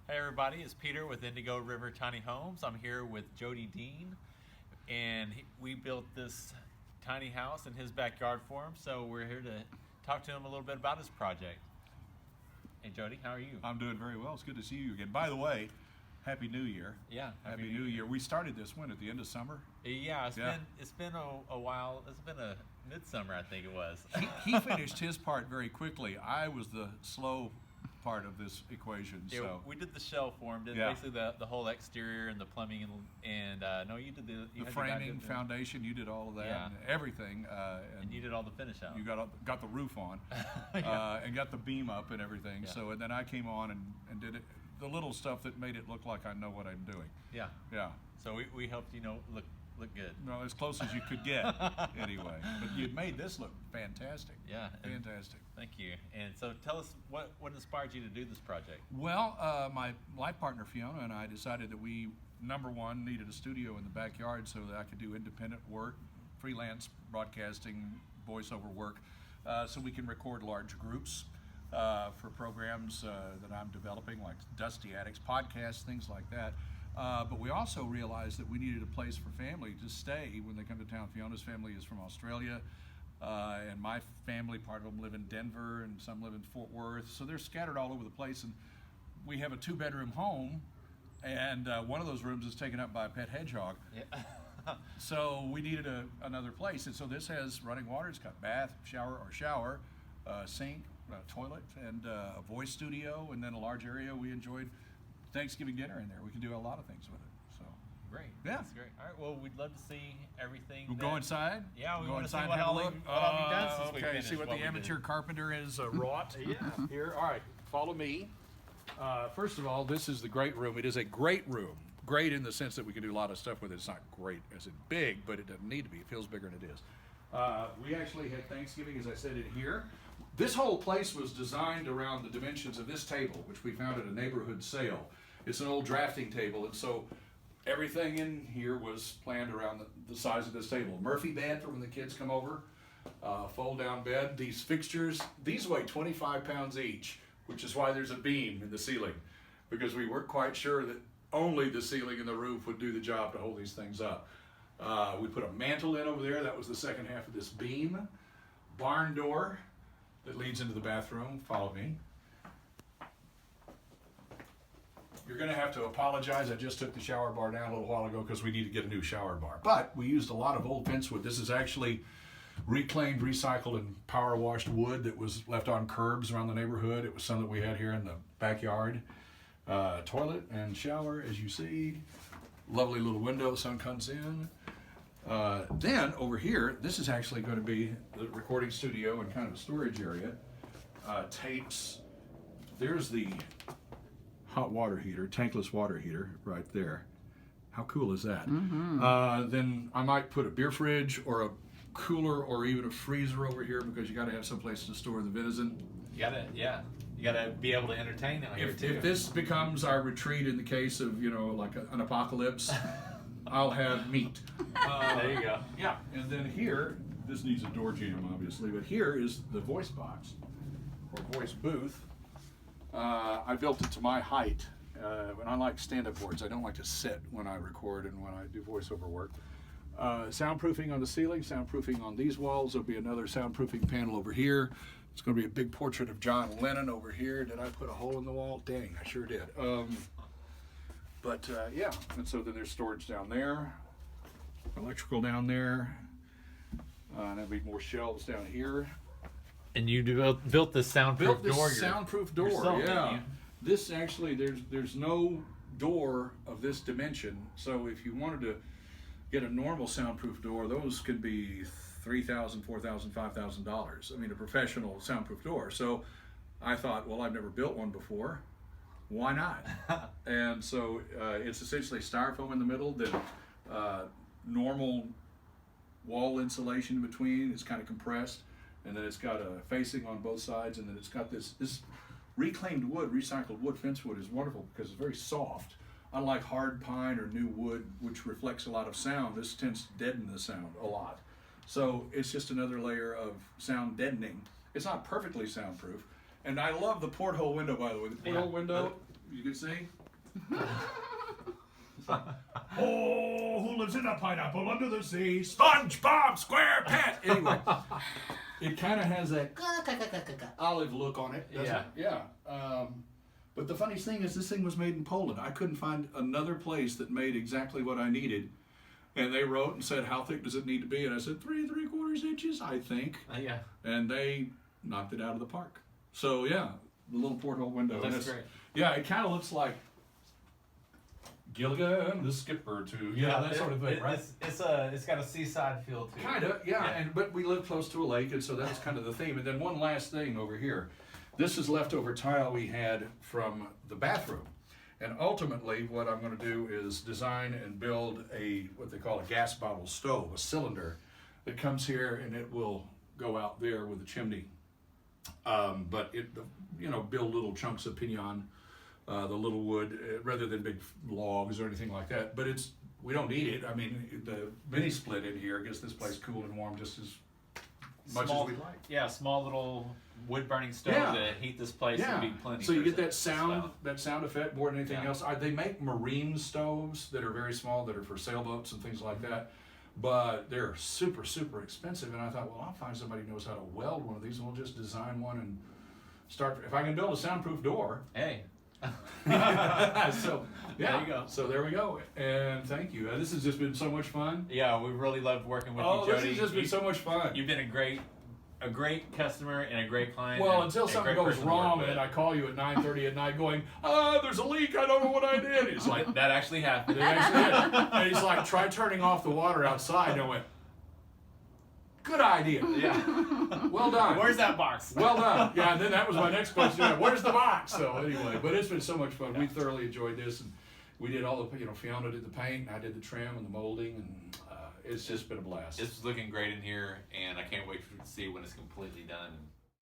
Hey everybody, it's Peter with Indigo River Tiny Homes. I'm here with Jody Dean, and we built this tiny house in his backyard for him, so we're here to talk to him a little bit about his project. Hey Jody, how are you? I'm doing very well. It's good to see you again. By the way, Happy New Year. Yeah, Happy New Year. We started this when, at the end of summer? Yeah, it's been a while. It's been a midsummer, I think it was. He finished his part very quickly. I was the slow part of this equation. Yeah, so we did the shell for him, basically the whole exterior and the plumbing, and no, you did the framing, foundation. You did all of that, and everything, and you did all the finish out. You got the roof on, and got the beam up and everything. Yeah. So and then I came on and did it, the little stuff that made it look like I know what I'm doing. Yeah. So we helped look good. No, as close as you could get, anyway. But you made this look fantastic. Yeah. Fantastic. Thank you. And so tell us what inspired you to do this project? Well, my life partner Fiona and I decided that we, number one, needed a studio in the backyard so that I could do independent work, freelance broadcasting, voiceover work, so we can record large groups for programs that I'm developing, like Dusty Attics, podcasts, things like that. But we also realized that we needed a place for family to stay when they come to town. Fiona's family is from Australia, and my family, part of them live in Denver, and some live in Fort Worth. So they're scattered all over the place, and we have a 2-bedroom home, and one of those rooms is taken up by a pet hedgehog. Yeah. So we needed another place, and so this has running water. It's got bath, shower, sink, toilet, and a voice studio, and then a large area we enjoyed. Thanksgiving dinner in there. We can do a lot of things with it. So great. Yeah. That's great. All right. Well, we'd love to see everything. We'll go inside. Yeah, we go want to see inside. what all you've done since we okay. finished. See what the amateur carpenter has wrought. Yeah. Here. All right. Follow me. First of all, this is the great room. It is a great room. Great in the sense that we can do a lot of stuff with it. It's not great as in big, but it doesn't need to be. It feels bigger than it is. We actually had Thanksgiving, as I said, in here. This whole place was designed around the dimensions of this table, which we found at a neighborhood sale. It's an old drafting table, and so everything in here was planned around the size of this table. Murphy bed for when the kids come over, fold-down bed. These fixtures, these weigh 25 pounds each, which is why there's a beam in the ceiling, because we weren't quite sure that only the ceiling and the roof would do the job to hold these things up. We put a mantle in over there. That was the second half of this beam. Barn door that leads into the bathroom. Follow me. You're going to have to apologize. I just took the shower bar down a little while ago because we need to get a new shower bar. But we used a lot of old fence wood. This is actually reclaimed, recycled, and power washed wood that was left on curbs around the neighborhood. It was some that we had here in the backyard. Toilet and shower, as you see. Lovely little window, sun comes in. Then over here, this is actually going to be the recording studio and kind of a storage area. Tapes. There's the hot water heater, tankless water heater right there. How cool is that? Mm-hmm. Then I might put a beer fridge or a cooler or even a freezer over here because you got to have some place to store the venison. You gotta be able to entertain out here too. If this becomes our retreat in the case of like an apocalypse, I'll have meat. There you go. Yeah, and then here, this needs a door jamb obviously, but here is the voice box or voice booth. I built it to my height, and I like stand-up boards. I don't like to sit when I record and when I do voiceover work. Soundproofing on the ceiling, soundproofing on these walls. There'll be another soundproofing panel over here. It's going to be a big portrait of John Lennon over here. Did I put a hole in the wall? Dang, I sure did. Yeah, and so then there's storage down there, electrical down there, and there'll be more shelves down here. And you built this soundproof door. Soundproof door, yourself, yeah. This actually, there's no door of this dimension, so if you wanted to get a normal soundproof door, those could be $3,000, $4,000, $5,000. I mean, a professional soundproof door. So I thought, well, I've never built one before. Why not? And so it's essentially styrofoam in the middle, then normal wall insulation in between. It's kind of compressed. And then it's got a facing on both sides, and then it's got this reclaimed wood, recycled wood. Fence wood is wonderful because it's very soft. Unlike hard pine or new wood, which reflects a lot of sound, this tends to deaden the sound a lot. So it's just another layer of sound deadening. It's not perfectly soundproof. And I love the porthole window, by the way. The porthole window You can see. Oh, who lives in a pineapple under the sea? SpongeBob SquarePants. Anyway, it kind of has that olive look on it, doesn't it? Yeah. But the funniest thing is this thing was made in Poland. I couldn't find another place that made exactly what I needed. And they wrote and said, how thick does it need to be? And I said, 3 3/4 inches, I think. Yeah. And they knocked it out of the park. So yeah, the little porthole window. That's great. Yeah, it kind of looks like Gilligan, the skipper, too. Yeah, that sort of thing, right? It's got a seaside feel too. Kind of, yeah. But we live close to a lake, and so that's kind of the theme. And then one last thing over here. This is leftover tile we had from the bathroom. And ultimately, what I'm going to do is design and build what they call a gas bottle stove, a cylinder that comes here, and it will go out there with a chimney. But build little chunks of pinon, the little wood, rather than big logs or anything like that. But we don't need it. I mean, the mini split in here gets this place cool and warm just as much as we like. Yeah, small little wood burning stove to heat this place would be plenty. So you get that sound effect more than anything else. They make marine stoves that are very small, that are for sailboats and things like that. But they're super, super expensive. And I thought, well, I'll find somebody who knows how to weld one of these, and we'll just design one and start. If I can build a soundproof door. Hey. So there you go. So there we go. And thank you. This has just been so much fun. Yeah, we really loved working with you, Jody. This has just been so much fun. You've been a great customer and a great client. Well, until something goes wrong and I call you at 9:30 at night going, there's a leak, I don't know what I did. It's like, that actually happened. It actually did. And he's like, try turning off the water outside. And I went, good idea. Yeah. Well done. Where's that box? Well done. Yeah, and then that was my next question. Where's the box? So anyway, but it's been so much fun. We thoroughly enjoyed this. And we did all the, Fiona did the paint, and I did the trim and the molding, and it's just been a blast. It's looking great in here, and I can't wait to see when it's completely done.